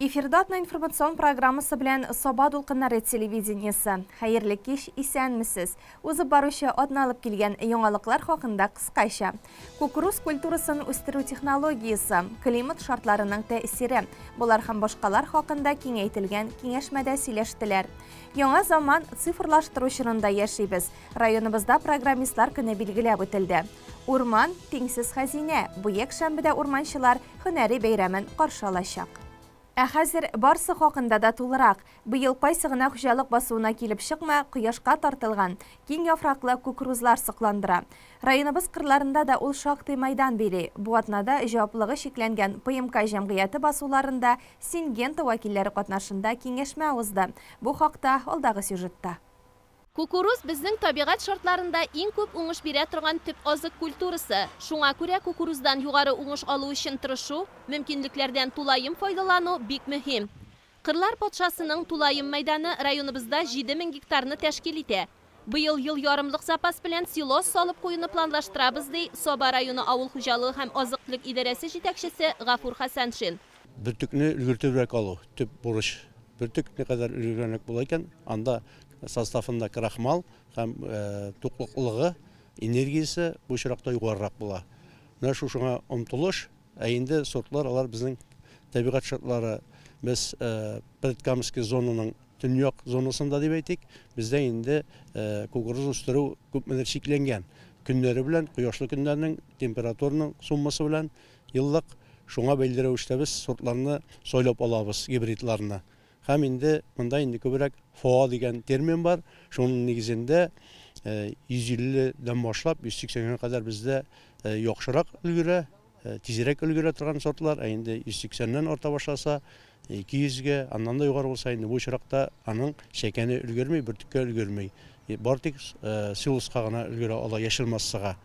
Эфирда информацион программасы белән Саба дулкыннары телевидениесе. Хәерле кич, исәнмесез. Узып баручы атналып килгән яңалыклар хакында кыскача. Кукуруз культурасын үстерү технологиясы, климат шартларының тәэсире, булар һәм башкалар хакында киңәйтелгән киңәшмәдә сөйләштеләр. Яңа заман цифрлаштыру чорында яшибез. Районыбызда программистлар көне билгеләп үтелде. Урман тиңсез хәзинә. Бу якшәмбедә урманчылар һөнәри бәйрәмен каршы алачак. Хәзер барсы хакында да тулырак. Быел кайсы гына хуҗалык басуына килеп чыкма, кояшка тартылган киң яфраклы кукурузлар сыкландыра. Районыбыз кырларында да ул шактый майдан бери. Бу атнада җаваплыгы шикләнгән ПМК җәмгыяте басуларында Сингента вәкилләре катнашында киңәшмә узды. Бу хакта алдагы сюжетта. Кукуруз безнең табигать шартларында иң күп уңыш бирә торган төп азык культурасы. Шуңа күрә кукуруздан югары уңыш алу өчен тырышу, мөмкинлекләрдән тулайым файдалану бик мөһим. Кырлар патшасының тулайым мәйданы районыбызда 7000 гектарны тәшкил итә. Быел ел ярымлык запас белән силос салып куюны планлаштырабыз ди Саба районы авыл хуҗалыгы һәм азыклык идарәсе җитәкчесе Гафур Хәсәншин. Бөртекне өлгертебрәк алу төп бурыч. Бөртек не кадәр өлгергәнлек була икән, анда составында крахмал һәм туклыклыгы, энергиясе бу чиракта югарырак була. Менә шуңа омтылыш, инде сортлар алар безнең табигать шартлары. Без Предкамский зонаның төньяк зонасында дип әйтик, бездә инде кукуруз үстерү күпмедер шикләнгән. Көннәре белән, кояшлы көннәрнең температураның суммасы белән еллык шуңа бәйле рәвештә без сортларны сайлап алабыз, гибридларны. Һәм инде монда инде күбрәк ФОА дигән термин бар. Шуның нигезендә 150дән башлап 180гә кадәр бездә яхшырак өлгерә, тизрәк өлгерә торган сортлар, инде 180дән арта башласа 200гә, аннан да югары булса инде бу чиракта аның шәкәне өлгермәй, бөртеккә өлгермәй. Бар тик силоска гына өлгерә ала яшелмассыга.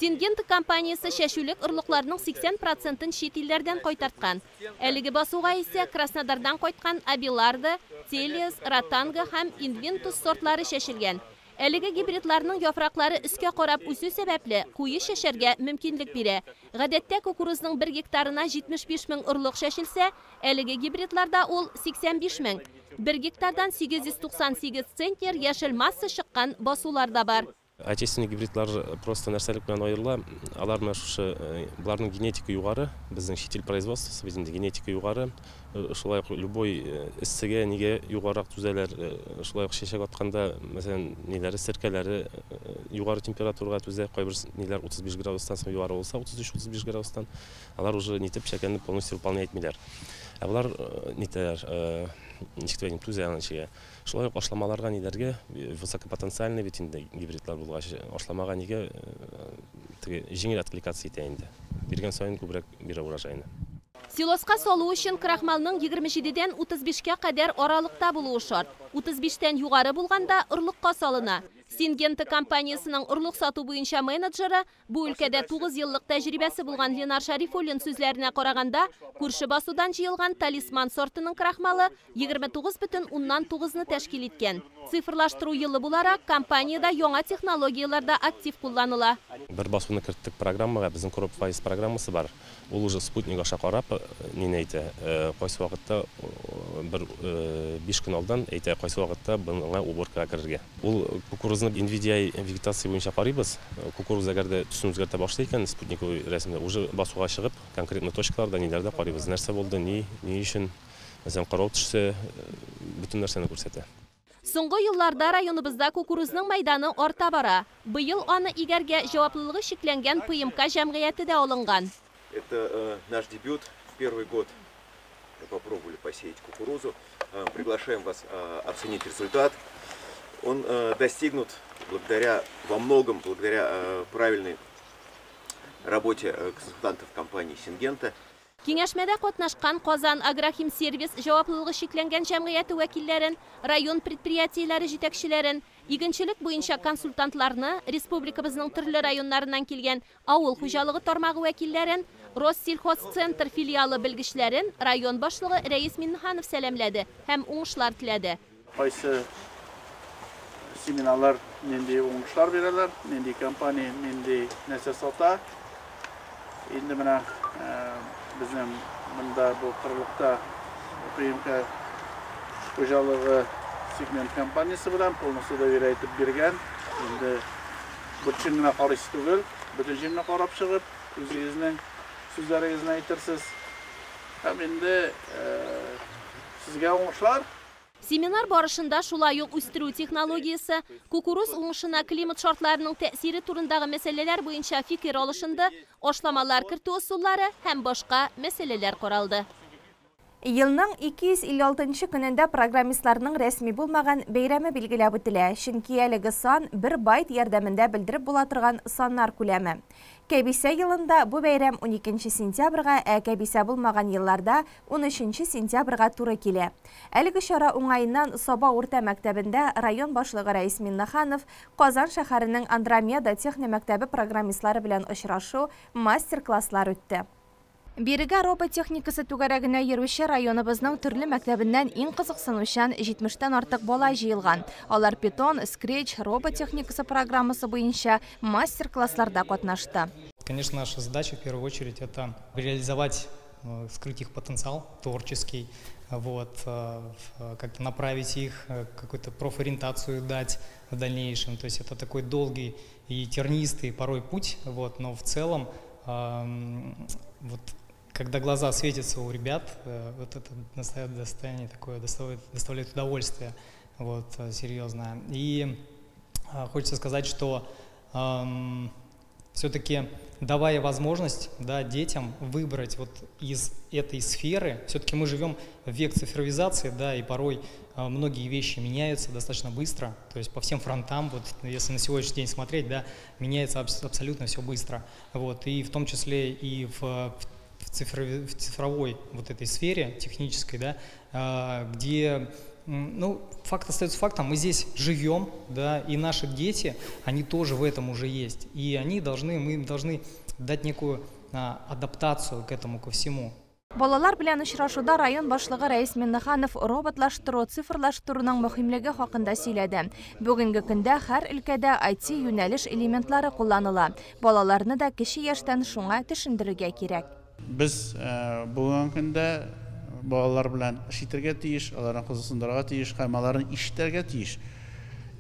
Сингента компаниясы шәшүлек орлыкларының 80%-ын чит илләрдән кайтарткан. Әлеге басуга исә Краснодардан кайткан Абиларды, Телес, Ротанга һәм Инвентус сортлары шәшелгән. Әлеге гибридларның яфраклары өскә карап үсү сәбәпле куе шәшәргә мөмкинлек бирә. Гадәттә кукурузның 1 гектарына 75 мең орлык шәшелсә, әлеге гибридларда ул 85 мең. 1 гектардан 898 центнер яшел масса чыккан басулар да бар. Отечественный гибридлар просто нәрсәлек белән аерыла. Алар менә шушы буларның генетика югары, безнең шетел производствосы безнең генетика югары. Шулай ук любой эссегә нигә югарырак түзәләр, шулай ук чәчәк атканда, мәсәлән, ниләре серкәләре югары температурага түзә, кайбер ниләр 35 градустан соң югары булса, 33-35 градустан, алар уже нитеп шәкәнне полностью выполнять итмиләр. Ә булар нитәләр, ничек дигән түзә анчыга. Шулай ук ашламаларга ниләргә высокопотенциальный бит инде гибридлар булгач, ашламага нигә җиңел откликация итә инде. Биргән саен күбрәк бирә урожайны. Силоска салу өчен крахмалның 27дән 35кә кадәр аралыкта булуы шарт. 35тән югары булганда орлыкка салына. Сингента компаниясының орлык сату буенча менеджеры бу өлкәдә 9 еллык тәҗрибәсе булган Ленар Шарифуллин сүзләренә караганда, күрше басудан җыелган талисман сортының крахмалы 29,9-ны тәшкил иткән. Цифрлаштыру елы буларак компанияда яңа технологияларда актив кулланыла. Бер басуны керттек программага, безнең Crop Wise программасы бар. Ул уже спутник аша карап, нине әйтә, кайсы вакытта бер 5 көн алдан әйтә, кайсы вакытта буңа уборкага керергә. Ул кукурузны NVIDIA вегетация буенча карыйбыз. Кукуруз әгәрдә төсен үзгәртә башлый икән, спутниковый рәсемдә уже басуга чыгып, конкретно точкаларда ниләрдә карыйбыз, нәрсә булды, ни өчен, мәсәлән, карау төшсә, бөтен нәрсәне күрсәтә. Соңгы елларда районыбызда кукурузның мәйданы арта бара. Быел аны игәргә җаваплылыгы шикләнгән ПМК җәмгыяте дә алынган. Это наш дебют. В первый год мы попробовали посеять кукурузу. Приглашаем вас оценить результат. Он достигнут во многом благодаря правильной работе консультантов компании Сингента. Киңәшмәдә катнашкан Казан Агрохим сервис җаваплылыгы шикләнгән җәмгыяте вәкилләрен, район предприятиеләре җитәкчеләрен, игенчелек буенча консультантларны, республикабызның төрле районнарыннан килгән авыл хуҗалыгы тармагы вәкилләрен, Россельхозцентр филиалы белгечләрен район башлыгы Рәис Миннеханов сәламләде һәм уңышлар теләде. Кайсы семинарлар нинди уңышлар бирәләр, нинди компания нинди нәрсә сата. Инде менә безнең монда бу кырлыкта ПМК Xo'jaligi segment kompaniyasi bilan polностью доверие aytib bergan. Endi bu chingina qarish tugul, butun chingina qarab chiqib, o'zingizning so'zlaringizni aytirsiz. Ham endi sizga o'ngishlar. Семинар барышында шулай ук үстерү технологиясы, кукуруз уңышына климат шартларының тәэсире турындагы мәсьәләләр буенча фикер алышында, ашламалар кертү усуллары һәм башка мәсьәләләр каралды. Елның 256 көнендә программистларның рәсми булмаган бәйрәме билгеләп үтелә, чөнки әлеге сан 1 байт ярдәмендә белдереп була торган саннар күләме. Кәбисә елында бу бәйрәм 12 сентябрьгә, кәбисә булмаган елларда 13 сентябрьгә туры килә. Әлеге чара уңайыннан Саба урта мәктәбендә район башлыгы Рәис Миннаханов Казан шәһәренең Андромеда техник мәктәбе программистлары белән очрашу, мастер-класслар үтте. Бирегә робот техникасы түгәрәгенә йөрүче районыбызның төрле мәктәбеннән иң кызыксынучан 70-тән артык бала җыелган. Алар Python, Scratch, робот техникасы программасы буенча мастер-классларда катнашты. Конечно, наша задача в первую очередь это реализовать, скрыть их потенциал творческий, как-то направить их, какую-то профориентацию дать в дальнейшем. То есть это такой долгий и тернистый порой путь, но в целом когда глаза светятся у ребят, это достояние такое, доставляет удовольствие, серьезное. И хочется сказать, что все-таки давая возможность детям выбрать из этой сферы, все-таки мы живем в век цифровизации, и порой многие вещи меняются достаточно быстро, то есть по всем фронтам, если на сегодняшний день смотреть, меняется абсолютно все быстро, и в том числе и в цифровой этой сфере технической, где факт остается фактом, мы здесь живем, и наши дети, они тоже в этом уже есть, и мы им должны дать некую адаптацию к этому, ко всему. Балалар белән очрашуда район башлыгы Рәис Миннаханов роботлаштыру, цифрлаштыруның мөһимлеге хакында сөйләде. Бүгенге көндә һәр өлкәдә IT юнәлеш элементлары кулланыла. Балаларны да кече яшьтән шуңа төшендерергә кирәк. Biz бүгенге көндә балалар белән эш итәргә тиеш, аларны кызыксындырырга тиеш, һәм аларны ишетергә тиеш.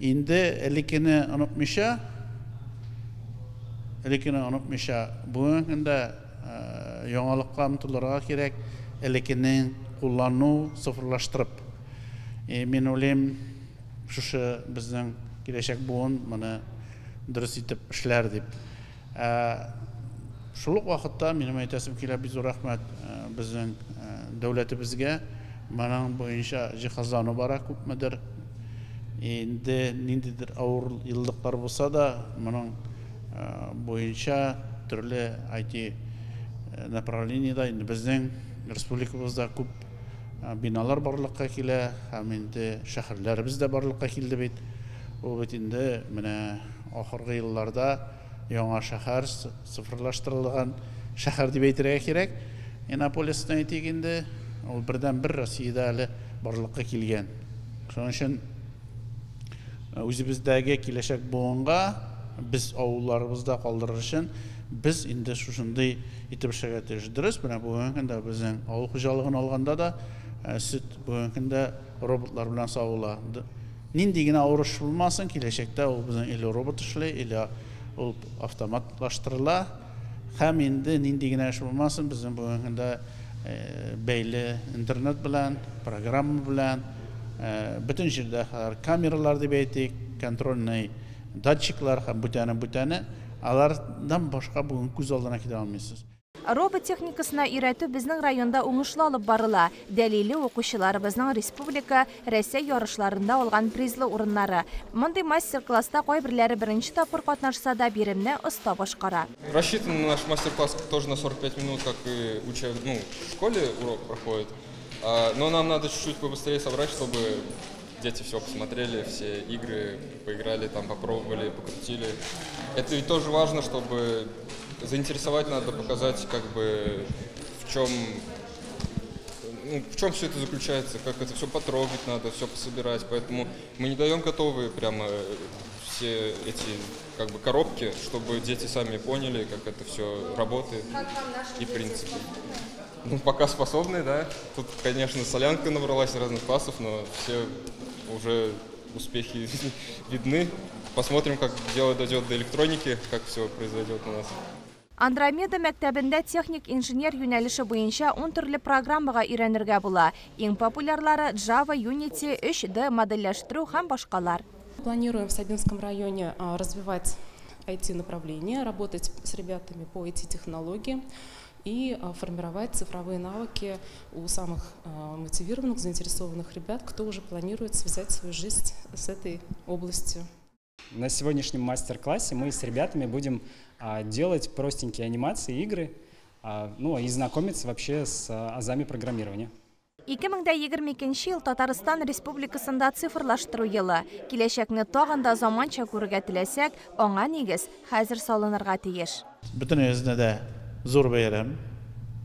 Инде элекене онытмыйча, бүгенге көндә яңалыкка омтылырга кирәк, элекенең куллану цифрлаштырып. Мен уйлыйм, шушы безнең киләчәк буын моны дөрес итеп эшләр дип. Шул ук вакытта минем әйтәсем килә, бик зур рәхмәт безнең дәүләтебезгә, моның буенча җиһазлану бара күпмедер. Инде ниндидер авыр еллыклар булса да, моның буенча төрле IT направлениеда инде безнең республикабызда күп биналар барлыкка килә, һәм инде шәһәрләребез дә барлыкка килде бит. Ул бит инде менә ахыргы елларда яңа шәһәр, цифрлаштырылган шәһәр дип әйтергә кирәк. Иннополисны әйтик инде, ул бердән-бер Россиядә әле барлыкка килгән. Шуның өчен үзебездәге киләчәк буынга без авылларыбызда калдырыр өчен biz инде шушындый итеп эшләргә тиеш. Дөрес, менә бүгенге көндә безнең авыл хуҗалыгын алганда да сөт бүгенге көндә роботлар белән савыла. Нинди генә авырыш булмасын, киләчәктә ул безнең или робот эшләй, или ул автоматлаштырыла. Һәм инде нинди генә эш булмасын, безнең бүгенге көндә бәйле интернет белән, программа белән, бөтен җирдә камералар дип әйтик, контрольный датчиклар һәм бүтәне алардан башка бүген күз алдына китә алмыйсыз. Робот техникасына өйрәтү безнең районда уңышлы алып барыла. Дәлиле укучыларыбызның республика, Россия ярышларында алган призлы урыннары. Мондый мастер-класста кайберләре беренче тапкыр катнашса да биремне оста башкара. Рассчитан наш мастер-класс тоже на 45 минут, как и в школе урок проходит. Но нам надо чуть-чуть побыстрее собрать, чтобы дети все посмотрели, все игры поиграли, там попробовали, покрутили. Это ведь тоже важно, чтобы заинтересовать, надо показать, в чем все это заключается, как это все потрогать надо, все пособирать. Поэтому мы не даем готовые прямо все эти коробки, чтобы дети сами поняли, как это все работает и принципы. Ну, пока способны, да. Тут, конечно, солянка набралась разных классов, но все уже успехи видны. Посмотрим, как дело дойдет до электроники, как все произойдет у нас. Андромеда мәктәбендә техник инженер юнәлеше буенча 10 төрле программага өйрәнергә була. Иң популярлары Java, Unity, 3D модельләштерү һәм башкалар. Планируем в Сабинском районе развивать IT-направление, работать с ребятами по IT-технологии и формировать цифровые навыки у самых мотивированных, заинтересованных ребят, кто уже планирует связать свою жизнь с этой областью. На сегодняшнем мастер-классе мы с ребятами будем делать простенькие анимации, игры, ну и знакомиться вообще с азами программирования. 2022 ел Татарстан Республикасында цифрлаштыру елы. Киләчәкне тагын да заманча күрергә теләсәк, аңа нигез хәзер салынырга тиеш. Бөтенебезне дә зур бәйрәм,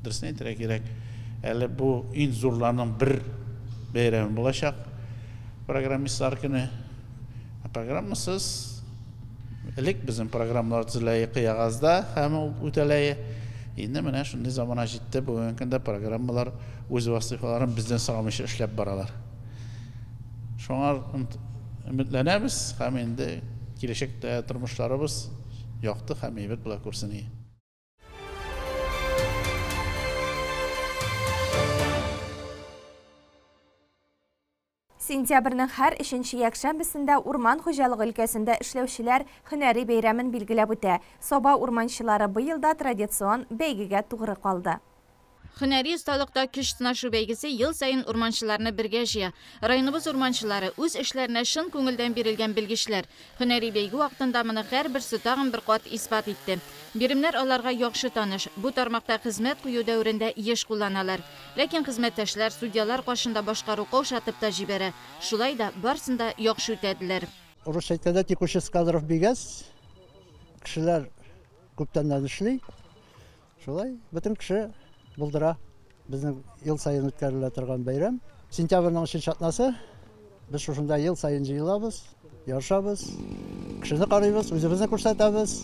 дөресен әйтергә кирәк. Әле бу иң зурларның бер бәйрәме булачак. Программистлар көне. Программасыз элек безнең программалар төзелә кыягазда һәм үтәләе. Инде менә шундый замана җитте, бүгенге көндә программалар үз вазифаларын бездән сорамыйча эшләп баралар. Шуңа өметләнәбез һәм инде киләчәктә тормышларыбыз якты һәм әйбәт була күрсен. Сентябрьнең һәр 3-нче якшәмбесендә урман хуҗалыгы өлкәсендә эшләүчеләр һөнәри бәйрәмен билгеләп үтә. Саба урманчылары быел да традицион бәйгегә тугры калды. Һөнәри осталыкта көч сынашу бәйгесе ел сайын урманчыларны бергә җыя. Районыбыз урманчылары үз эшләренә шын күңелдән бирелгән белгечләр. Һөнәри бәйге вакытында моны һәрберсе тагын бер кат исбат итте. Биремнәр аларга яхшы таныш. Бу тармакта хезмәт кую дәверендә еш кулланалар. Ләкин хезмәттәшләр судьялар кашында башкару каушатып та җибәрә. Шулай да барсында яхшы үтәделәр. Урыс әйткәндә текущий кадров бигәс, кешеләр күптән эшли. Шулай бөтен кеше булдыра. Безнең ел сайын үткәрелә торган бәйрәм. Сентябрьнең 3-нче атнасы. Без шушында ел сайын җыелабыз, ярышабыз, кешене карыйбыз, үзебезне күрсәтәбез.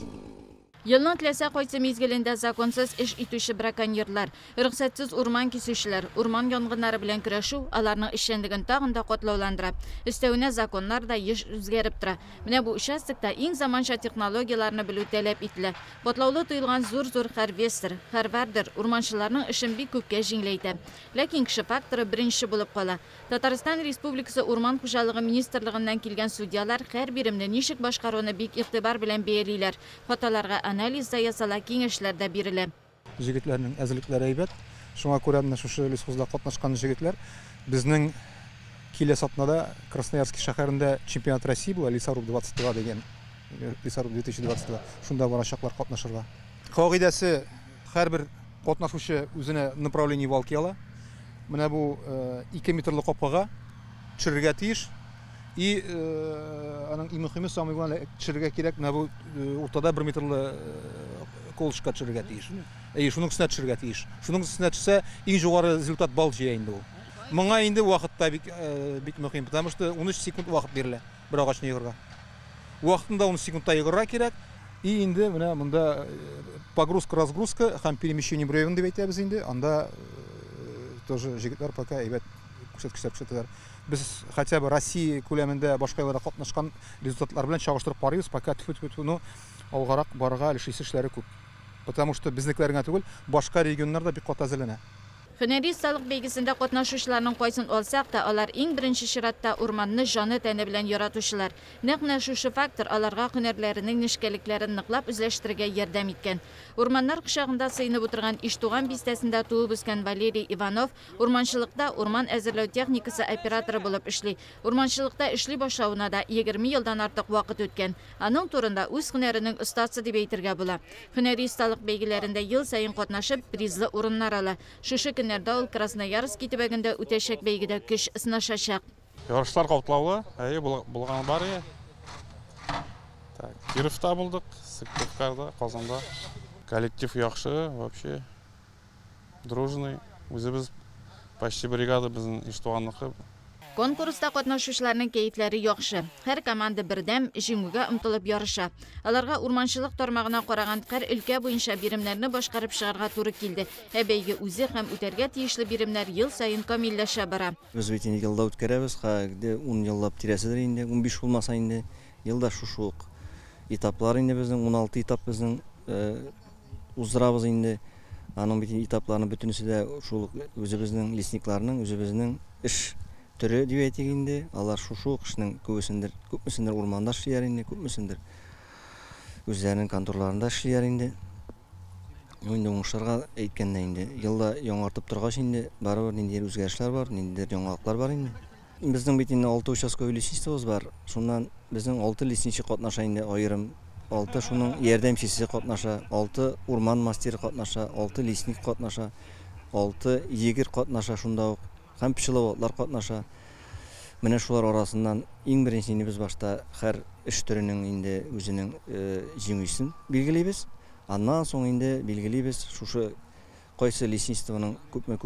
Елның теләсә кайсы мизгелендә законсыз эш итүче браконьерлар, рөхсәтсез урман кисүчеләр, урман янгыннары белән көрәшү аларның эшчәнлеген тагын да катлауландыра. Өстәвенә законнар да еш үзгәреп тора. Менә бу участокта иң заманча технологияларны белү таләп ителә. Катлаулы тоелган зур-зур харвестер, харвардер урманчыларның эшен бик күпкә җиңләйтә. Ләкин кеше факторы беренче булып кала. Татарстан Республикасы урман хуҗалыгы министрлыгыннан килгән судьялар һәр биремне ничек башкаруны бик игътибар белән бәялиләр. Хаталарга анализда ясала киңәшләрдә бирелә. Җегетләрнең әзерлекләре әйбәт. Шуңа күрә менә шушы лесхозда катнашкан җегетләр безнең киләсе атнада Красноярск шәһәрендә чемпионат России була, Лесоруб 22 дигән. Лесоруб 2022. Шунда барачаклар катнашырга. Кагыйдәсе һәрбер катнашучы үзенә направление валки ала. Менә бу 2 метрлы капкага төшерергә тиеш. И аның иң мөһиме самый главный төшерергә кирәк, менә бу уртада 1 метрлы колышка төшерергә тиеш. Шуның өстенә төшерергә тиеш. Шуның өстенә төшсә, иң югары результат бал җыя инде ул. Моңа инде вакытта бик мөһим, потому что 13 секунд вакыт бирелә бер агачны егырга. Вакытында 10 секундта егырга кирәк. И инде менә монда погрузка-разгрузка һәм перемещение бревен дип әйтәбез инде. Анда тоже җегетләр пока әйбәт күрсәткечләр. Без хотя бы Россия күләмендә башка елларда катнашкан результатлар белән чагыштырып карыйбыз, пока тфу-тфу-тфу, алгарак барырга өлешү эшләре күп. Потому что безнекеләргә түгел, башка регионнарда бик кат әзерләнә. Һөнәри осталык бәйгесендә катнашучыларның кайсын алсак та, алар иң беренче чиратта урманны җаны тәне белән яратучылар. Нәкъ шушы фактор аларга һөнәрләренең нечкәлекләрен ныклап үзләштерергә ярдәм иткән. Урманнар кочагында сыйынып утырган Иштуган бистәсендә туып үскән Валерий Иванов урманчылыкта урман әзерләү техникасы операторы булып эшли. Урманчылыкта эшли башлауына да 20 елдан артык вакыт үткән. Аның турында үз һөнәренең остасы дип әйтергә була. Һөнәри осталык бәйгеләрендә ел сайын катнашып, призлы урыннар ала. Шушы ул Красноярск төбәгендә үтәчәк бәйгедә көч сынашачак. Ярышлар катлаулы, булган бар. Так, Кировта булдык, Сыктывкарда, Казанда. Коллектив яхшы, вообще дружный. Үзебез почти бригада безнең Иштуганныкы. Konkursda qatnaşuvchilarning keyiflari yaxshi. Har komanda birdam jingüga umtilib yarışa. Alarga urmanchilik tarmog'ina qaragan qar ülke bo'yicha birimlarni boshqarib chiqarga to'g'ri keldi. Habeyga o'zi ham o'targa tegishli birimlar yil sayin kamillasha bora. Biz bitin yılda o'tkazamiz, 10 yillab tirasidir endi, 15 bo'lmasa endi yilda shu etaplar endi bizning 16 etap bizning uzdırabız endi. Aның bitin etaplarning bütünüsü de o'zi bizning lesniklarning, o'zi bizning ish türü diye endi. Alar şu qishning ko'pmisindir o'rmonda ishlayar endi, ko'pmisindir o'zlarining kontorlarında ishlayar endi. Endi o'ngishlarga aytganda endi yilda yo'nartib turgach endi baribir nindir o'zgarishlar bor, nindir yo'naliqlar bor endi. Bizning bitin 6 uchastkavoy lesnichimiz bor. Shundan bizning 6 lesnichi qatnasha endi ayrim 6 şunun yardımcısı qatnaşa, 6 orman masteri qatnaşa, 6 lesnik qatnaşa, 6 yeger qatnaşa, şunda hem pişilavotlar qatnaşa. Mene şular arasından eng birinchi biz başta her iş türünün indi özünün jingüsün belgileybiz. Ondan soň indi belgileybiz. Şu qaysı lesnichtwanyň köpmek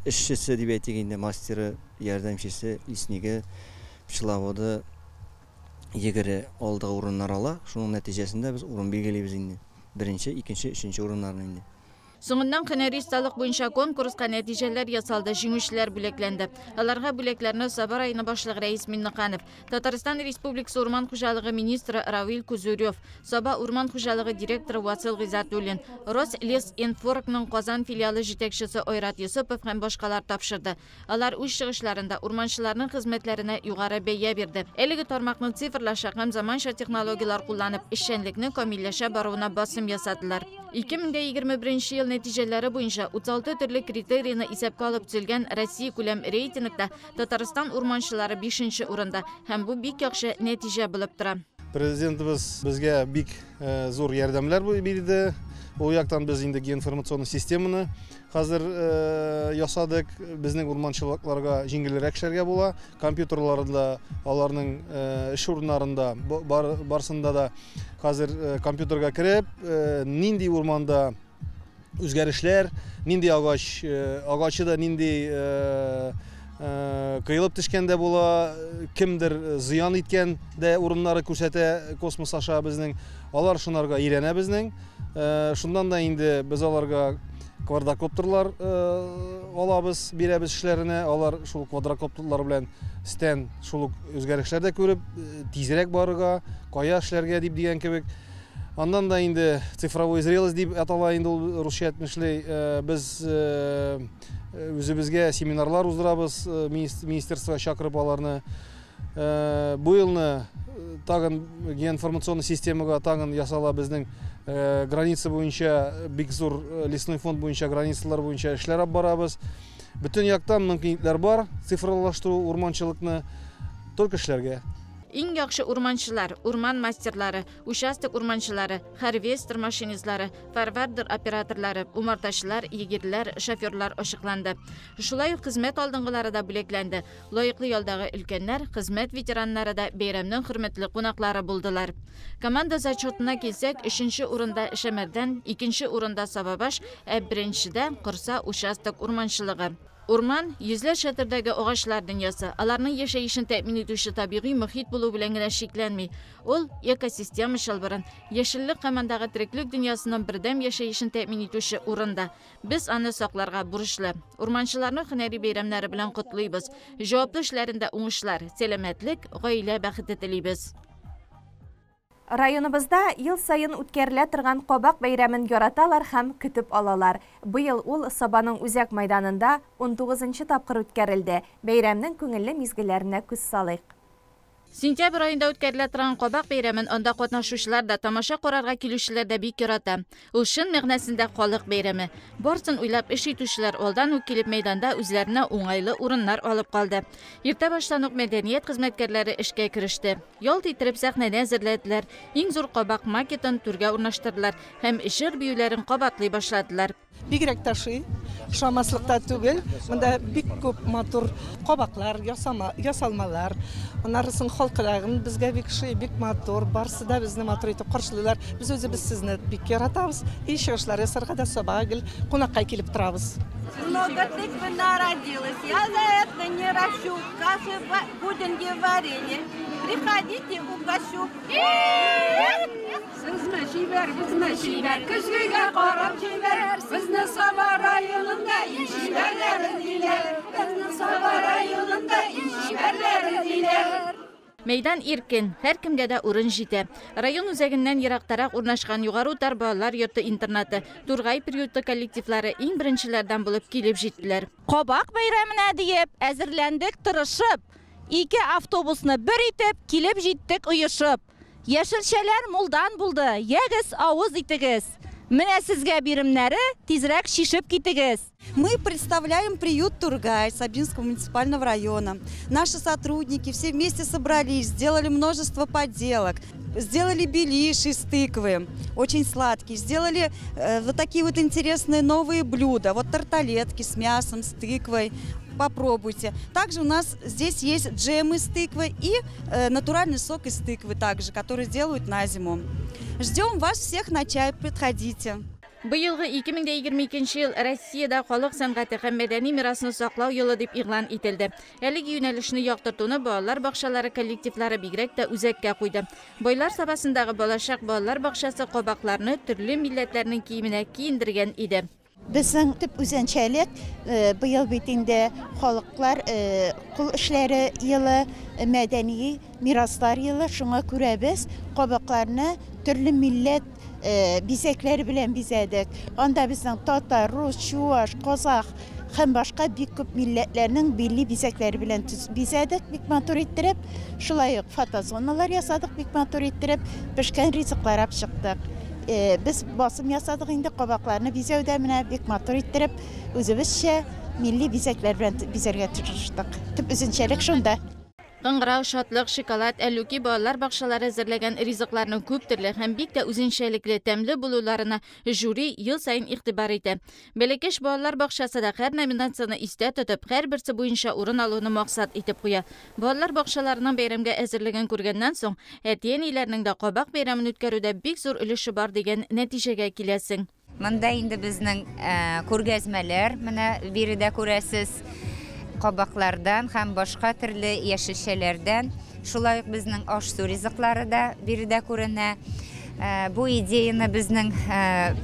işçisi diýip aýtganda masteri, yardımcısı, lesnigi, pişilavody yegeri aldığı orunlar ala, şunun neticesinde biz orun belgileybiz indi. Birinci, ikinci, üçüncü orunlarını indi. Soňundan hünäristalik boýunça konkurska netijeler yasaldy, jingüçiler büleklendi. Alarga büleklerini Sabar ayını başlygy Reis Minniqanov, Tataristan Respublikası Orman Hojalygy ministri Ravil Kuzuryev, Soba Orman Hojalygy direktory Vasil Gizatulin, Roslesинформның Qozan filialy jetekçisi Oyrat Yusupov hem başkalar tapşyrdy. Alar üç çygyşlarynda urmançylaryň hyzmetlerine ýugary beýe berdi. Eligi tarmaqny sifirlaşa hem zamança texnologiyalar kullanıp işçenlikni kamillasha baruwyna basym yasadylar. 2021 yıl neticeleri boyunca 36 türlü kriteriyini isepke alıp tüzülgen Россия kulem reytingde Tataristan urmançıları 5. orunda. Hem bu bik yakşı netice bulup tura. Prezidentimiz bizge bik zor yardımlar berdi. O yaktan biz indi informasyonlu sistemini hazır yasadık. Bizning urmançılıklarga jingilrek işlerge bola. Kompüterlarda, alarning iş orunlarında barsında da hazır kompüterga kirip nindi ormanda özgärişler, nindi ağaçı da nindi kıyılıp düşkende bola, kimdir ziyan etken de urunları körsete kosmos aşağı bizning. Alar şunlarga irene bizning. Şundan da indi biz alarga kvadrokopterlar alabız, berебиз işlerine. Alar şul kvadrokopterlar bilen siten şul özgärişlerde körüp tezirek barıga, kaya işlerge dip diyen kebek. Ondan da indi цифровой зрелость dip atala indi Rusça etmişli. Biz özübizge seminarlar uzdurabız, ministerstva çakırıp alarını. Bu yılını tagın geoinformaционный sistemaga tagın yasala bizning granitsa boyunca big zor lesnoy fond boyunca granitsalar boyunca işler alып barabız. Bütün yaktan mümkünlikler var. Sifirlaştırуу urmançılıkны только işlerge. Eng yaxshi urmançılar, orman masterlari, участок urmançılары, harvester mashinistlari, farvardir operatorlari, umartachilar, yigitlar, şoförlar oşuqlandı. Şulay xizmet aldınğıları da bileklendi. Loyiqli yoldagi ulkanlar, xizmet veteranlari da bayramning hurmatli qonaqlari buldular. Komanda zachotuna kelsak, 3-chi o'rinda Shemerdan, 2-chi o'rinda Sababash, 1-chida Qursa участок urmanchiligi. Orman, yüzler şatirdagi ağaçlar dünyası, alarning yaşayışını temin etuvchi tabiiy muhit buluv bilan gina cheklanmay, ol ekosistema shalbirin, yeşillik hamandagi tiriklik dunyosining birdam yaşayışını temin etuvchi o'rinda. Biz ani saqlarga burishli. Ormanchilarni hunariy bayramlari bilan qutlaymiz. Javobli ishlarida o'ngishlar, salomatlik, oila baxti tilaymiz. Rayonumuzda yıl sayın ütkerilə turgan Qobaq bayramın yaratalar hem kütüp alalar. Bu yıl ul Sobaның Үзәк майданында 19-cı tapqır ütkerildi. Bayramның көңілі mezgillerine күз salıyıq. Sentyabr ayında ötkərilə turan Qobaq bayramın onda qatnaşuşlar da tamaşa qorarga kelüşçiler de bik yarata. Ул şın məğnəsində qalıq bayramı. Barсын uylap iş etüşçiler oldan kelib meydanda özlerine oңайлы урынlar alıp qaldı. Ertə başlanıq mədəniyyət xizmətkarları işə kirişdi. Yol titrib səhnəni hazırladılar. Eng zor Qobaq maketini türgə urnaşdırdılar. Hem işir büyülərin qabatlay başladılar. Бигрәк ташы, шамаслыкта түгел, монда бик күп матур кабаклар, ясалмалар. Анарысын халкылагын безгә бик матур, барсы да безне матур итеп каршылыйлар. Без үзебез сезне бик яратабыз. И чыгышлар ясарга да Собага кунакка килеп торабыз. Много тыквы народилось. Я за это не ращу. Каши пудинги варили. Приходите, угощу. Сізме шибер, бізме шибер. Күзгіге қарап шибер. Бізні Саба районында шиберлерін дилер. Бізні Саба районында шиберлерін дилер. Meydan erkin, her kimge de urun jite. Rayon üzerinden yiraqtarak urnaşkan yugarı utar balalar yurtu internatı, Turgay periyodlu kollektivlari eng birinchilardan bulup kelip jittiler. Qabaq bayramına deyip, әзірлендік tırışıp, 2 avtobusni bir itip, kelip jittik uyuşup. Yeşilçeler muldan buldu, yegiz avuz itigiz. Mine sizge birimleri tezrek şişip gittigiz. Мы представляем приют Тургай Сабинского муниципального района. Наши сотрудники все вместе собрались, сделали множество поделок. Сделали беляш из тыквы, очень сладкий. Сделали вот такие вот интересные новые блюда. Вот тарталетки с мясом, с тыквой. Попробуйте. Также у нас здесь есть джем из тыквы и натуральный сок из тыквы также, который делают на зиму. Ждем вас всех на чай, приходите. Быйылгы 2022 yıl Россияда халық сәнгате һәм мәдәни мирасын саклау елы дип игълан ителде. Әлеге юнәлешне яктыртуны балалар бакчалары коллективлары бигрәк тә үзәккә куйды. Бойлар сабасындагы балачак балалар бакчасы кабакларны төрле милләтләрнең киеменә киендергән иде. Безнең төп үзенчәлек быел бит инде халыклар кул эшләре елы, мәдәни мираслар елы, шуңа күрә без кабакларны төрле милләт бизекләре белән бизәдек. Анда безнең татар, рус, чуаш, казах һәм башка бик күп милләтләрнең билли бизекләре белән бизәдек, бик матур иттереп, шулай ук фотозоналар ясадык, бик матур иттереп, пешкән ризыклар алып чыктык. Biz basım yasadık indi qabaqlarını bizəvdə mənə bik matur ittirib, özümüzcə milli bizəklər bilən bizərgə tırışdıq. Tüp üzünçəlik şunda. Qыңғырау, шатлық, шоколад, әлуки балалар бақшалары әзірләгән ризыкларның күп төрле һәм бик тә үзенчәлекле тәмле булуларына жюри ел сайын игътибар итә. Бәләкәш балалар бакчасы да һәр номинацияны истә тотып, һәр берсе буенча урын алуны максат итеп куя. Балалар бакчаларының бәйрәмгә әзерлеген күргәннән соң, әти-әниләрнең дә кабак бәйрәмен үткәрүдә бик зур өлеше бар дигән нәтиҗәгә киләсең. Монда инде безнең күргәзмәләр, менә биредә күрәсез. Qabaqlardan һәм башка төрле яшелчәләрдән, шулай ук безнең аш-су ризыклары да биредә күренә. Бу идеяны безнең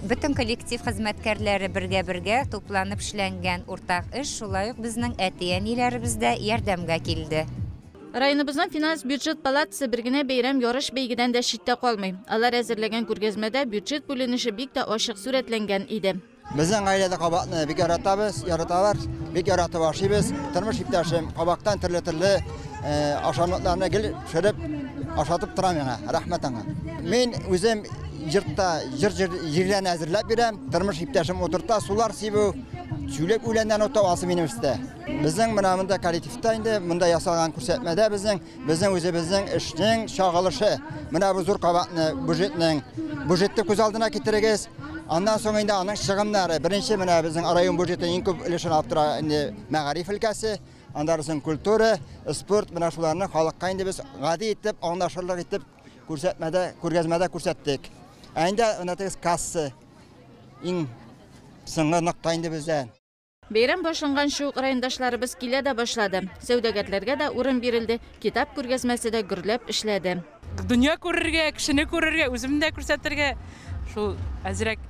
бөтен коллектив хезмәткәрләре бергә тупланып эшләнгән уртак эш, шулай ук безнең әти-әниләребез дә ярдәмгә килде. Районыбызның финанс бюджет палатасы бер генә бәйрәм ярыш бәйгедән дә читтә калмый. Алар әзерләгән күргәзмәдә бюджет бүленеше бик тә ачык сурәтләнгән иде. Bizning ailada qabaqni bek yaratamiz, bek yaratib yaşayız. Turmush iptaşim qabaqdan turli aşamlıklarını gelip şerip aşatıp turam yana. Rahmet ana. Men özüm yurtda yerlerini hazırlap berem. Turmush iptaşim oturta sular sibu. Süylep öylenden otav alsı benim üstte. Bizning mana bunda kollektivda indi bunda yasalgan ko'rsatmada bizning o'zimizning ishning shog'ilishi. Mana bu zo'r qabaqni budjetni ko'z oldina keltiramiz. Ondan so'ng endi aning sig'imlari birinchi mana bizning rayon budjetining eng ko'p ulushini olib turadi endi ma'rifat ilkasi, ondan so'ng kultura, sport mana shularni xalqqa endi biz g'adi etib, anglashirlik etib ko'rgazmada ko'rsatdik. Endi unatex kassa eng so'nggi nuqta endi bizdan. Бәйрәм башланган шук райондашларыбыз килә дә башлады. Сәүдәгәрләргә дә урын бирелде. Китап күргәзмәсе дә гөрләп эшләде. Дөнья күрергә, кешене күрергә, үземне күрсәтергә, шул әзрәк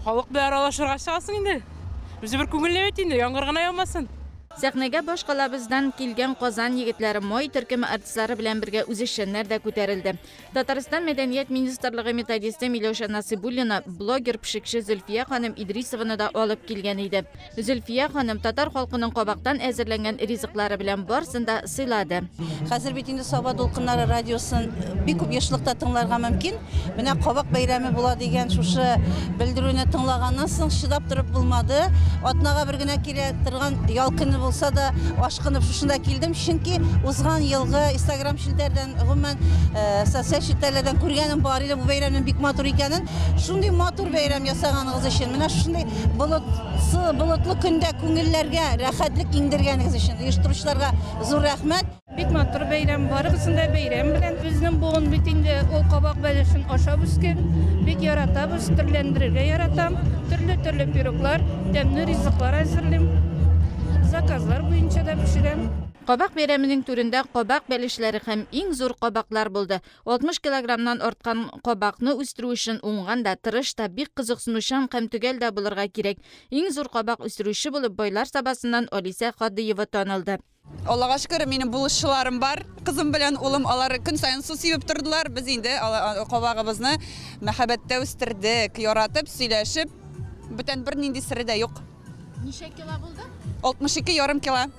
халык белән аралашырга чыгасың инде. Үзе бер күңелле бит инде, яңгыр гына яумасын. Сәхнәгә башкалабыздан килгән Казан егетләре май төркеме артистлары белән бергә үзешчәннәр дә күтәрелде. Татарстан Мәдәният министрлыгы методисты Миләүшә Насыйбуллина блогер пешекче Зөлфия ханым Идрисованы да алып килгән иде. Зөлфия ханым татар халкының кабактан әзерләнгән ризыклары белән барсын да сыйлады. Хәзер бит инде Саба дулкыннары радиосын бик күп яшьлектә тыңларга мөмкин. Менә кабак бәйрәме була дигән шушы белдерүне тыңлаганнан соң чыдап торып булмады. Атнага бер генә килә торган ял көне булса да ашкынып шушында килдем, чөнки узган елгы Instagram шилтәрдән гомумән социаль шилтәрләрдән күргәнем бар иде бу бәйрәмнең бик матур икәнен. Шундый матур бәйрәм ясаганыгыз өчен, менә шундый болытлы көндә күңелләргә рәхәтлек иңдергәнегез өчен оештыручыларга зур рәхмәт. Бик матур бәйрәм, барыгысын да бәйрәм белән. Безнең буын бит инде ул кабак бәлешен ашап үскән. Бик яратабыз, төрләндерергә яратам. Төрле пироглар, тәмле ризыклар әзерлим. Заказлар буенча да пешерәм. Кабак бәйрәменең түрендә кабак бәлешләре һәм иң зур кабаклар булды. 60 килограммнан арткан кабакны үстерү өчен уңган да, тырыш та, бик кызыксынучан һәм төгәл дә булырга кирәк. Иң зур кабак үстерүче булып Байлар сабасыннан Алиса Хадыева танылды. Аллага шөкер, минем булышчыларым бар. Кызым белән улым алар көн сайын су сибеп тордылар. Без инде кабагыбызны мәхәббәттә үстердек, яратып, сөйләшеп, бүтән бер нинди сире дә юк. Ничә кило булды? 62,5 кило.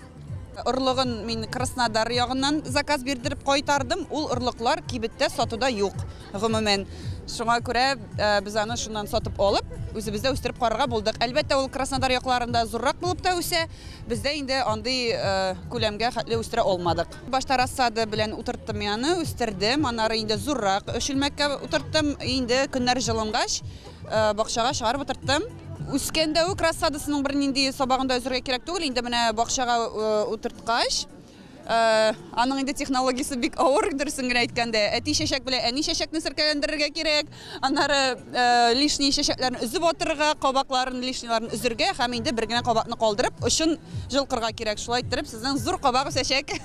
Орлыгын мин Краснодар ягыннан заказ бирдереп кайтардым. Ул орлыклар кибеттә сатуда юк. Гомумән, шуңа күрә без аны шуннан сатып алып, үзебездә үстереп карарга булдык. Әлбәттә, ул Краснодар якларында зуррак булып та үсә. Бездә инде андый күләмгә хәтле үстерә алмадык. Башта рассады белән утырттым яны, үстердем. Аннары инде зуррак өшелмәккә утырттым. Инде көннәр җылынгач, бакчага чыгарып утырттым. Үскәндә үк рассадысының бер нинди сабагында үзергә кирәк түгел, инде менә бакчага утырткач, аның инде технологиясы бик авыр, дөресен генә әйткәндә. Әти чәчәк белән әни чәчәкне серкәләндерергә кирәк, аннары лишний чәчәкләрне үзеп атырга, кабакларын лишниларын үзергә һәм инде бер генә кабакны калдырып, өчен җылкырга кирәк. Шулай иттереп, сезнең зур кабак үсәчәк.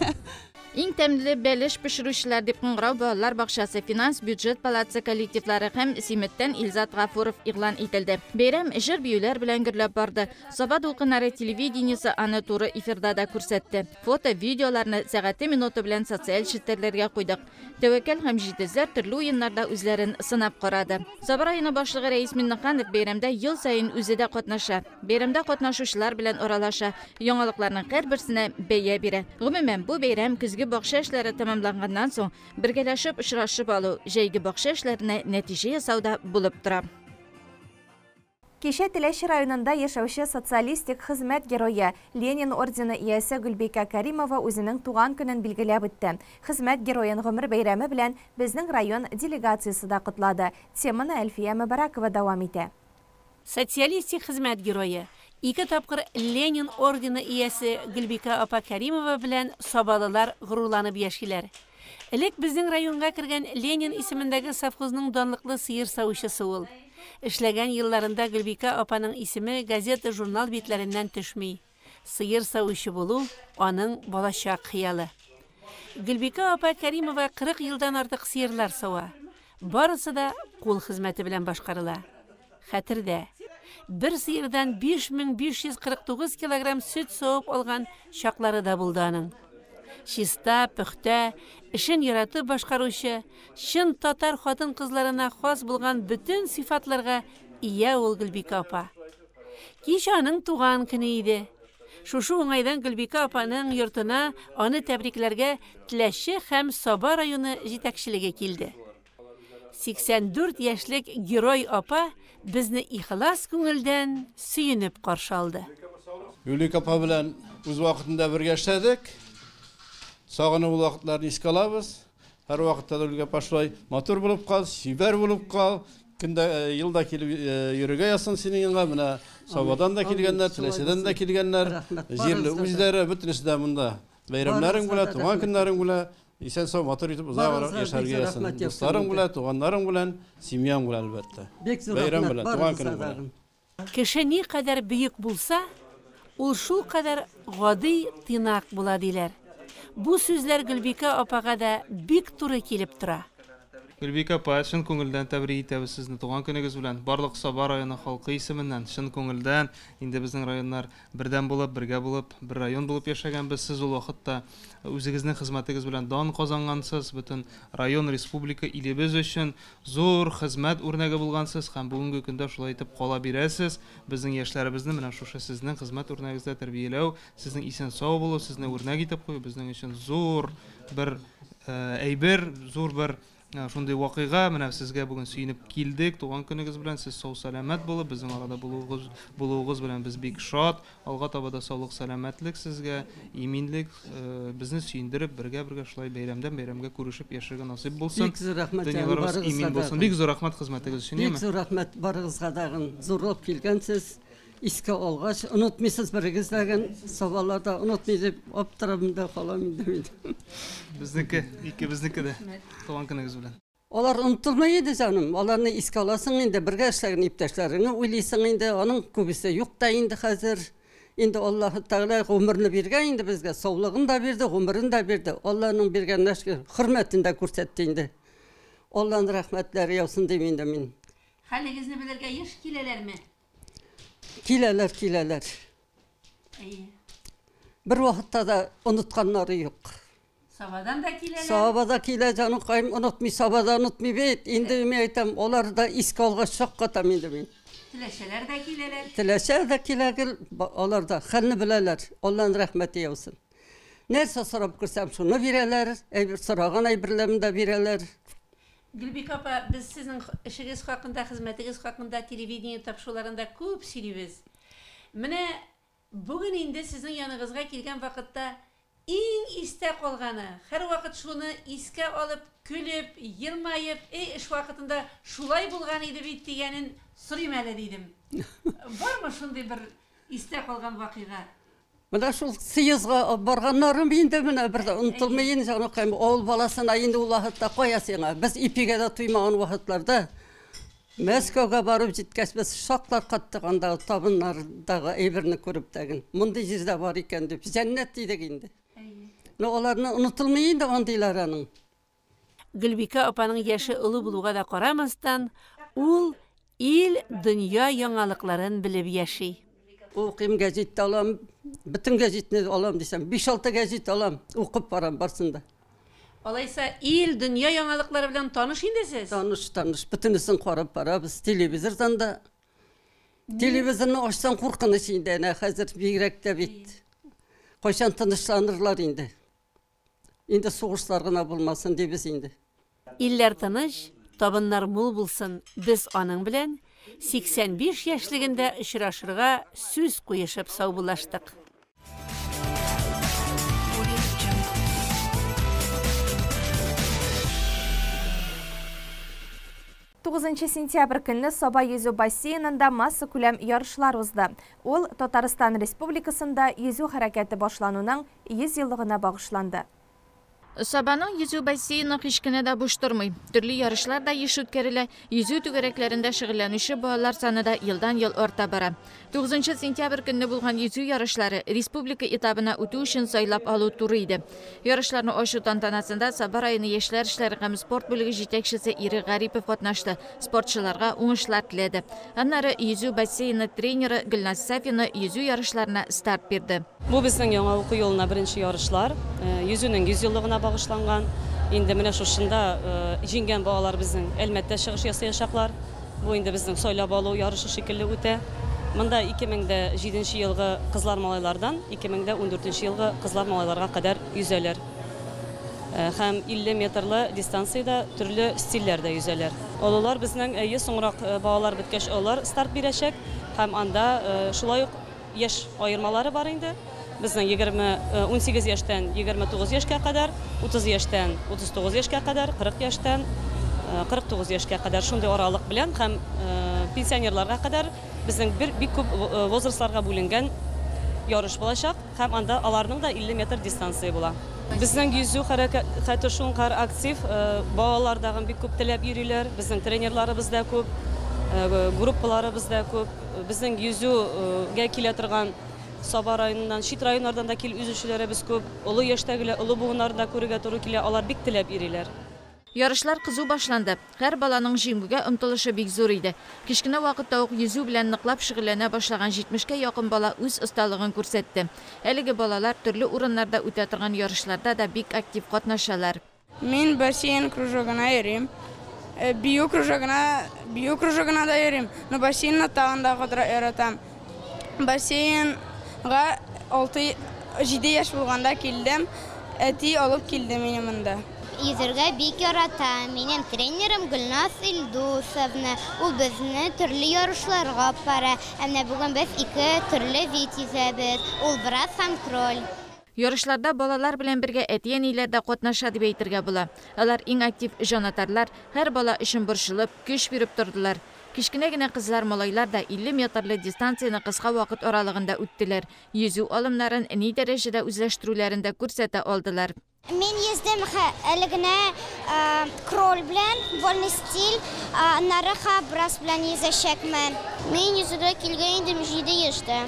Иң тәмле бәлеш пешерүчеләр дип кыңгырау балалар бакчасы финанс бюджет палатасы коллективлары һәм Симеттән Илзат Гафуров игълан ителде. Бәйрәм җыр биюләр белән гөрләп барды. Саба дулкыннары телевидениесе аны туры эфирда да күрсәтте. Фото, видеоларны сәгате минуты белән социаль челтәрләргә куйдык. Тәвәккәл һәм җитезләр төрле уеннарда үзләрен сынап карады. Саба районы башлыгы Рәис Миннеханов бәйрәмдә ел сайын үзе дә катнаша. Бәйрәмдә катнашучылар белән аралаша, яңалыкларның һәрберсенә бәя бирә. Гомумән, бу бәйрәм көзге бакча эшләре тәмамланганнан соң бергәләшеп очрашып алу, җәйге бакча эшләренә нәтиҗә ясауда булып тора. Кеше Теләче районында яшәүче социалистик хезмәт герое Ленин ордены иясе Гөлбикә Кәримова үзенең туган көнен билгеләп үтте. Хезмәт героен гомер бәйрәме белән безнең район делегациясе да котлады. Теманы Әлфия Мөбаракова дәвам итә. Социалистик хезмәт герое 2 тапкыр Ленин ордены иясе Гөлбикә апа Кәримова белән сабалылар горурланып яшиләр. Элек безнең районга кергән Ленин исемендәге совхозның данлыклы сыер савучысы ул. Эшләгән елларында Гөлбикә апаның исеме газета, журнал битләреннән төшми. Сыер савучы булу аның балачак хыялы. Гөлбикә апа Кәримова 40 елдан артык сыерлар сава. Барысы да кул хезмәте белән башкарыла. Хәтердә, бер сыердан 5549 килограмм сөт савып алган чаклары да булды аның. Чиста, пөхтә, эшен яратып башкаручы, чын татар хатын-кызларына хас булган бүтән сыйфатларга ия ул Гөлбикә апа. Кич аның туган көне иде. Шушы уңайдан Гөлбикә апаның йортына аны тәбрикләргә Теләче һәм Саба районы җитәкчелеге килде. 84 яшьлек герой апа безне ихлас күңелдән сөенеп каршы алды. Гөлбикә апа белән үз вакытында бергә эшләдек. Сагыну вакытларны искә алабыз. Һәр вакытта Гөлбикә апа шулай матур булып кал, сибәр булып кал. Көндә елда килеп йөрергә ясын синең янга, менә Сабадан да килгәннәр, Теләчедән дә килгәннәр. Җирле үзләре бөтенесе дә монда. Бәйрәмнәрен белән, туган көннәрен белән исән сау матур итеп уза яшәргә ясын. Дусларың белән, туганнарың белән, семьяң белән әлбәттә. Бәйрәм белән, туган көн белән. Кеше ни кадәр бөек булса, ул шул кадәр гади тыйнак була диләр. Бу сүзләр Гөлбикә апага да бик туры килеп тора. Гөлбикә апа, чын күңелдән тәбрик итәбез сезне туган көнегез белән. Барлык Саба районы халкы исеменнән чын күңелдән инде безнең районнар бердән булып, бергә булып, бер район булып яшәгәнбез. Сез ул вакытта үзегезнең хезмәтегез белән дан казангансыз, бөтен район, республика илебез өчен зур хезмәт үрнәге булгансыз һәм бүгенге көндә шулай итеп кала бирәсез. Безнең яшьләребезне менә шушы сезнең хезмәт үрнәгегездә тәрбияләү, сезнең исән сау булу, сезне үрнәк итеп кую безнең өчен зур бер әйбер, зур бер шундый вакыйга. Менә сезгә бүген сөенеп килдек. Туган көнегез белән сез сау сәламәт булып, безнең арада булуыгыз белән без бик шат. Алга таба да саулык, сәламәтлек сезгә, иминлек безне сөендереп, бергә шулай бәйрәмдән бәйрәмгә күрешеп яшәргә насыйп булсын. Бик зур рәхмәт имин булсын. Бик зур рәхмәт хезмәтегез өчен. Бик зур рәхмәт барыгызга да зурлап килгәнсез. Иске алгач, unutmıysiz birigizlerden sabahlarda unutmayıp aptaramda kalam indemedim. Bizniki de. Doğan gününüz bilen. Olar unutulmaydı canım. Olarını iske alasın indi, birge işlerin iptaşlarını uylaysın indi, onun kubisi yok da indi hazır. Indi Allah-u Teala ömrünü birge indi bizge, sağlığını da verdi, ömrünü de verdi. Allah'ın birge hürmetini de kursetti indi. Allah'ın rahmetleri yapsın demeyinde min. Haligizni bilirge yaş kileler mi? Kileler. İyi. Bir vakitte da unutkanları yok. Sabadan da kileler. Sabada kile canım kayım unutmuyor, sabada unutmuyor beyt. İndi mi aytam, olar da isk algaç çok katam indi min. Tileşeler de kileler. Tileşer de kileler, olar da halini bileler. Allah'ın rahmeti yapsın. Nerse sorab kırsam şunu vereler, sorağın aybirlerini de vereler. Gülbik apa, biz sizin işiniz hakkında, hizmetiniz hakkında televiziyon tapşularında köp söylüyoruz. Mine bugün indi sizin yanınızga gelgen vakitte en istek olganı, her vakit şunu iske alıp, külüp, yılmayıp, iş vakitinde şulay bulgan idi bit degenin sürümeli dedim. Var mı şunday bir istek olgan vakıga? Mana şu sıyızga barganlarım indi mine bir de unutulmayın canım kayım. Oğul balasına indi ullahatta koyasına. Biz ipige de tuymağın vakitlarda. Moskovga barıp jitkeş biz şoklar kattıganda tabınlardağı ebirini körüp degin. Munday jizde var iken dep cennet dedik indi. Ne olarını unutulmayın da ondaylarının. Gülbika apanın yaşı ılı buluğa da qaramasdan, ul il dünya yangalıkların bilip yaşay. Okuyum gazette alam, bütün gazetini alam desem, 5-6 gazete alam, okup baram barsında. Olaysa il dünya yangalıkları bilen tanış indesiz? Tanış. Bütünüsün qarab bara, biz televizordan da. Televizorunu açsan korkunuş indi, ne hazır birekte bit. Koşan tanışlanırlar indi. İndi soğuşlarına bulmasın debiz indi. İller tanış, tabınlar mul bulsun, biz onun bilen 85 yaşliginde ışıraşırga söz koyuşup savbulaştık. 9 сентябрь күні Соба yüzü бассейнында масса күләм ярышлар узды. Ол Татарстан Республикасында yüzü хәрәкәте башлануның 100 еллыгына багышланды. Saba'nın yüzü basseyni kışkına da boş durmuyor. Türlü yarışlar da iş ötkərilə, yüzü tügəreklərində şıgıllanışı bağlar sanı da yıldan yıl orta bara. 9 sentyabr günü bulğan yüzü yarışları Respublika etabına ötü üçün saylap alı turu idi. Yarışlarını aşı tantanasında Sabah rayonu Yeşlər İşləri һәм sport bölügi жетекшісі İri Garipov qatnaşdı. Sportçılarga уңышлар tiledi. Anları yüzü basseyni treneri Gülnaz Safina yüzü yarışlarına start berdi. Bu bizning yangi o'quv yilina birinchi yarışlar. Yüzünün 100 yıllığına bağışlangan. Indi mine şuşunda jingen bağlar bizim elbette çıkış yasayacaklar. Bu indi bizim soylab alу yarışı şekilli öte. Mında 2007 yılғы kızlar malaylardan 2014 yılғы kızlar malaylarga kadar yüzeler. Hem 50 metrli distansiyada türlü stillerde yüzeler. Olalar bizning so'ngroq bağlar bitkeş olar start berəcek. Hem anda şulay yaş ayırmaları var indi. Bizning 18 yaşdan 29 yaşga kadar, 30 yaşdan 39 yaşga kadar, 40 yaşdan 49 yaşga kadar şunday aralık bilen hem pensionerlarga kadar bizning bir ko'p возрастlarga bo'lingan yarış bolacak. Hem anda alarning da 50 metr distansiya bola. Bizning yüzü harakati şunqar aktiv, bolalardan bir ko'p tilab yurilar. Bizning trenerlarimiz da ko'p, gruppalarimiz da ko'p. Bizning yüzüge kelaturgan Sabah rayonundan, Şit rayonlardan da kil üzüşülere biz köp, ulu yaştagiler, ulu buğunlarında körüge turu kile, alar bik tilep iriler. Yarışlar kızı başlandı. Her balanın jimguga ımtılışı bik zor idi. Kişkine vakitte oq yüzü bilen nıqlap şıgılana başlagan 70'ke yakın bala öz ustalığını көрсетті. Әлігі балалар türlü urunlarda ötetirgan yarışlarda da bik aktiv qatnaşalar. Men бассейн кружогына ерем. Бию кружогына да ерем. Но бассейн тағында қыдыра ератам. Бассейнға 6-7 яш болғанда келдім. Әти алып келді мені мұнда. Yüzürge bik yaratам. Benim trenerim Gülnaz İldusovna. O bizni türlü yarışlarga apara. Әмне bugün biz 2 türlü vit yüzəbiz. Ol biraz kontrol. Yarışlarda balalar bilen birge etiyeniyler de qatnaşa deb aytırga bula. Alar eng aktiv jonatarlar, her bala işin burşılıp, güç berip durdular. Кичкенә генә кызлар, малайлар да 50 метрлы дистанцияны кыска вакыт аралыгында үттеләр. Йөзү алымнарын ни дәрәҗәдә үзләштерүләрен дә күрсәтә алдылар. Мен ездим әлегенә кроль белән, вольный стиль, аннары брас белән йөзәчәкмен. Мен йөзүгә килгән идем 7 яшьтә.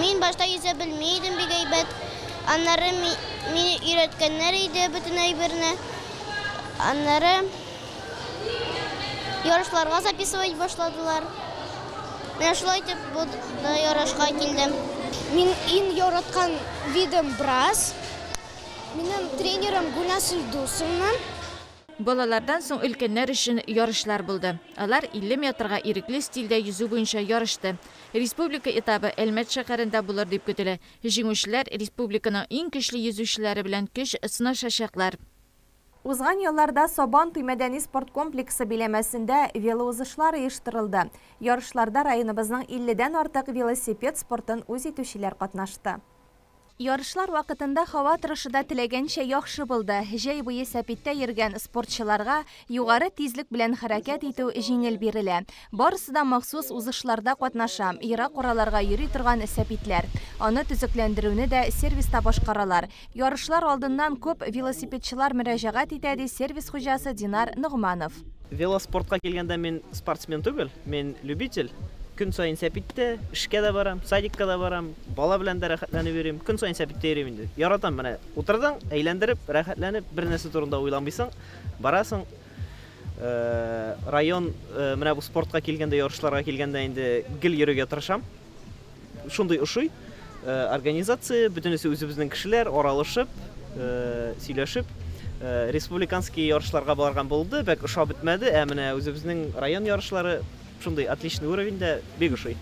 Мен башта йөзә белмәйдем бик әйбәт. Аннары мине өйрәткәннәр иде бөтен әйберне. Аннары ярышларга записывать башладылар. Мен шулай итеп бу ярышка килдем. Мин иң яраткан видым брас. Минем тренерым Гүнас Илдусовнан. Балалардан соң өлкәннәр өчен ярышлар булды. Алар 50 метрга ирекле стильдә йөзү буенча ярышты. Республика этабы Әлмәт шәһәрендә булыр дип көтелә. Җиңүчеләр республиканың иң көчле йөзүчеләре белән көч сынашачаклар. Узган елларда Сабантуй мәдәни спорт комплексы биләмәсендә велоузышлар оештырылды. Ярышларда районыбызның 50-дән артык велосипед спортын үз итүчеләр катнашты. Ярышлар вакытында һава торышы да теләгәнчә яхшы булды. Җәй буе сәпиттә йөргән спортчыларга югары тизлек белән хәрәкәт итү җиңел бирелә. Барысы да махсус узышларда катнаша. Ерак араларга йөри торган сәпитләр. Аны төзекләндерүне дә сервиста башкаралар. Ярышлар алдыннан күп велосипедчылар мөрәҗәгать итә ди сервис хуҗасы Динар Нугманов. Велоспортка килгәндә мин спортсмен түгел, мин любитель. Көн сайын сәпиттә, эшкә дә барам, садикка да барам, бала белән дә рәхәтләнеп йөрим. Көн сайын сәпиттә йөрим инде. Яратам менә. Утырдың, әйләндереп, рәхәтләнеп, бер нәрсә турында уйламыйсың, барасың. Район менә бу спортка килгәндә, ярышларга килгәндә инде гел йөрергә тырышам. Шундый ошый. Организация, бөтенесе үзебезнең кешеләр аралашып, сөйләшеп, республиканский ярышларга барган булды. Бәк ошап бетмәде, ә менә үзебезнең район ярышлары шундый отличный уровеньдә бик ошый.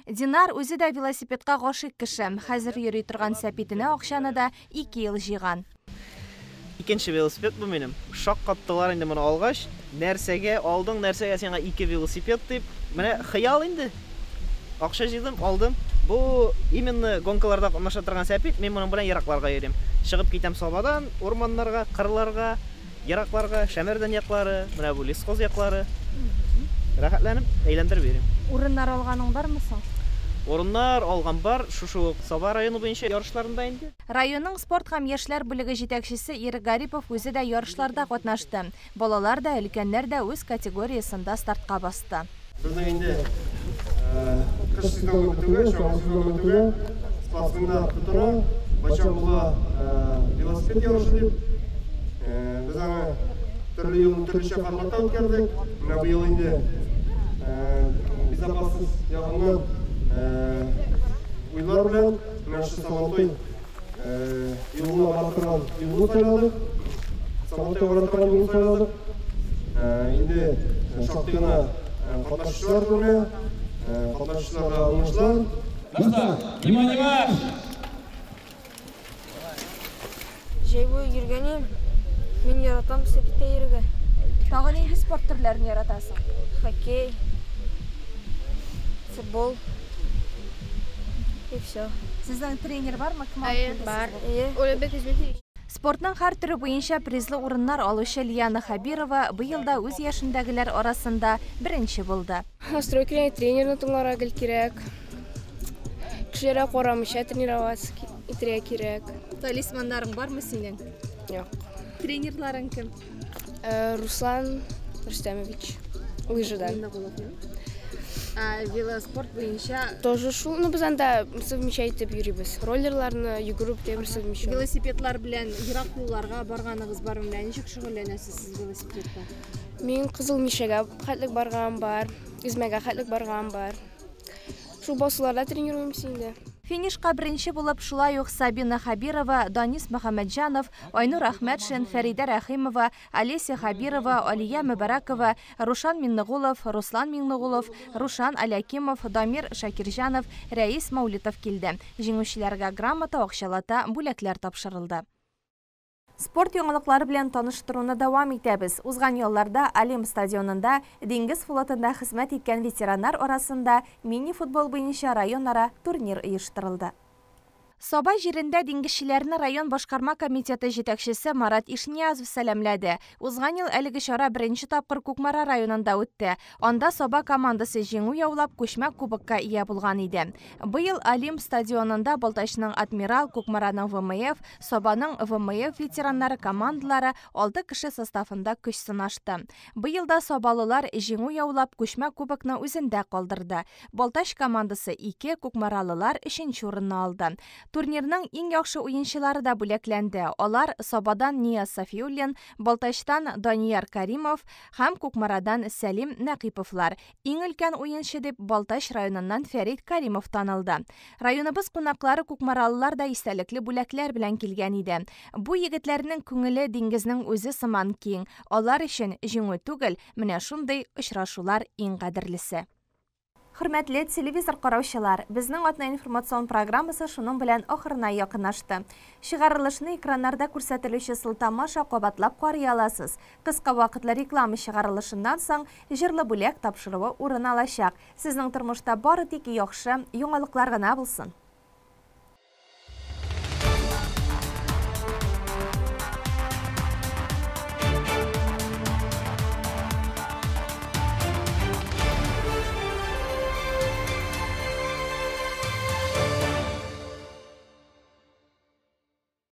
Динар үзе дә велосипедка гашык кеше. Хәзер йөри торган сәпитенә акчаны да 2 ел җыйган. Икенче велосипед бу минем. Шаккаттылар инде моны алгач, нәрсәгә алдың, нәрсәгә сиңа 2 велосипед дип, менә хыял инде. Акча җыйдым, алдым. Бу именно гонкаларда катнаша торган сәпит, мин моның белән еракларга йөрим. Чыгып китәм Сабадан, урманнарга, кырларга, еракларга, Шәмәрдән яклары, менә бу лесхоз яклары. Рәхәтләнеп, әйләндереп йөрим. Урыннар алганың бармы соң? Урыннар алган бар, шушы Саба районы буенча ярышларында инде. Районның спорт һәм яшьләр бүлеге җитәкчесе Ирек Гарипов үзе дә ярышларда катнашты. Балалар да, өлкәннәр дә үз категориясында стартка басты. Безнең инде кыш сезоны бетүгә, чаңгы сезоны бетүгә, спортсменнар тотына, бачан була велосипед ярышы дип. Без аны төрле елның төрлечә форматта үткәрдек. Менә бу ел инде безопасность ягыннан уйлар белән менә шу Сабантуй юлына бара торган юлны сайладык. Сабантуй бара торган юлны сайладык. Инде шактый гына катнашучылар күрә, катнашучыларга уңышлар. Внимание! Җәй буе йөргәнем, мин яратам сәпиттә йөрергә. Тагы нинди спорт төрләрен яратасың? Хоккей, футбол. И все. Сезнең тренер бармы? Бар. Олимпик известный. Спортның һәр төре буенча призлы урыннар алучы Лияна Хабирова быел да үз яшендәгеләр арасында беренче булды. Настройканы тренерны тыңларга гел кирәк. Кешеләргә карамыйча тренироваться кирәк. Талисманнарың бармы синең? Юк. Тренерларың кем? Руслан Рустемович. Лыжадан. Велоспорт буенча тоже шул, ну без анда совмещать итеп йөрибез. Роллерларны йөгерүп тә бер совмещать. Велосипедлар белән ерак юлларга барганыгыз бармы? Ничек шөгыльләнәсез сез велосипедта? Мин Кызыл Мишәгә хәтлек барган бар, Измәгә хәтлек барган бар. Шул басуларда тренируемся инде. Финишка беренче булып шулай ук Сабина Хабирова, Данис Мөхәммәтҗанов, Айнур Әхмәтшин, Фәридә Рәхимова, Олеся Хабирова, Алия Мөбәрәкова, Рушан Миннығулов, Руслан Миннығулов, Рушан Алякимов, Дамир Шакирҗанов, Рәис Маулитов килде. Җиңүчеләргә грамота, акчалата, бүләкләр тапшырылды. Спорт яңалыклары белән таныштыруны дәвам итәбез. Узган елларда Алим стадионында диңгез флотында хезмәт иткән ветераннар арасында мини-футбол буенча районара турнир оештырылды. Соба җирендә диңгезчеләрне район башкарма комитеты җитәкчесе Марат Ишниязов сәламләде. Узган ел әлеге чара беренче тапкыр Кукмара районында үтте. Анда Соба командасы җиңү яулап күчмә кубокка ия булган иде. Быел Олимп стадионында Балтачның Адмирал, Кукмараның ВМФ, Собаның ВМФ ветераннары командалары 6 кеше составында көч сынашты. Быел да Собалылар җиңү яулап күчмә кубокны үзендә калдырды. Балтач командасы 2, Кукмаралылар 3нче урынны алды. Турнирның иң яхшы уенчылары да бүләкләнде. Алар Собадан Нияз Сафиуллин, Балтачтан Данияр Каримов һәм Кукмарадан Сәлим Нәкиповлар. Иң өлкән уенчы дип Балтач районыннан Фәрит Каримов танылды. Районыбыз кунаклары Кукмаралылар да истәлекле бүләкләр белән килгән иде. Бу егетләрнең күңеле диңгезнең үзе сыман киң. Алар өчен җиңү түгел, менә шундый очрашулар иң кадерлесе. Хөрмәтле телевизор караучылар, безнең атна информацион программасы шуның белән ахырына якынлашты. Чыгарылышны экраннарда күрсәтелүче сылтамаша кабатлап карый аласыз. Кыска вакытлы реклама чыгарылышыннан соң җырлы бүләк тапшыруы урын алачак. Сезнең тормышта бары тик яхшы яңалыклар гына булсын.